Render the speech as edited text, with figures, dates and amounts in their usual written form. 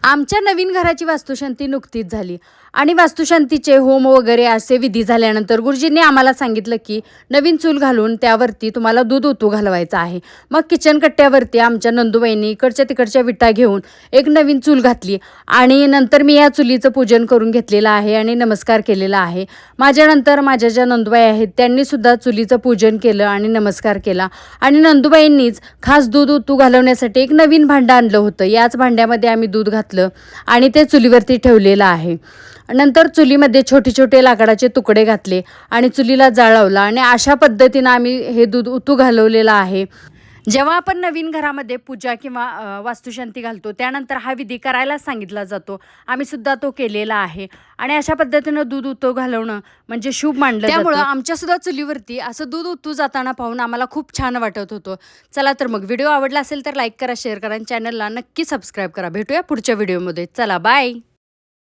आमच्या नवीन घराची वास्तुशांती नुकतीच झाली आणि वास्तुशांतीचे होम वगैरे असे विधी झाल्यानंतर गुरुजींनी आम्हाला सांगितलं की नवीन चूल घालून त्यावरती तुम्हाला दूध उतू घालवायचं आहे। मग किचन कट्ट्यावरती आमच्या नंदुबाईंनी इकडच्या तिकडच्या विटा घेऊन एक नवीन चूल घातली आणि नंतर मी या चुलीचं पूजन करून घेतलेलं आहे आणि नमस्कार केलेला आहे। माझ्यानंतर माझ्या ज्या नंदुबाई आहेत त्यांनी सुद्धा चुलीचं पूजन केलं आणि नमस्कार केला आणि नंदुबाईंनीच खास दूध उतू घालवण्यासाठी एक नवीन भांडं आणलं होतं। याच भांड्यामध्ये आम्ही दूध घातलं आणि ते चुलीवरती ठेवलेलं आहे। नंतर चुलीमध्ये छोटे छोटे लाकडाचे तुकडे घातले आणि चुलीला जाळ लावला आणि अशा पद्धतीनं आम्ही हे दूध उतू घालवलेलं आहे। जेव्हा आपण नवीन घरामध्ये पूजा किंवा वास्तुशांती घालतो त्यानंतर हा विधी करायला सांगितला जातो। आम्ही सुद्धा तो केलेला आहे आणि अशा पद्धतीनं दूध उतू घालवणं म्हणजे शुभ मानलं जातं। त्यामुळे आमच्या सुद्धा चुलीवरती असं दूध उतू जाताना पाहून आम्हाला खूप छान वाटत होतं। चला तर मग व्हिडिओ आवडला असेल तर लाईक करा, शेअर करा आणि चॅनलला नक्की सबस्क्राईब करा। भेटूया पुढच्या व्हिडिओमध्ये। चला बाय।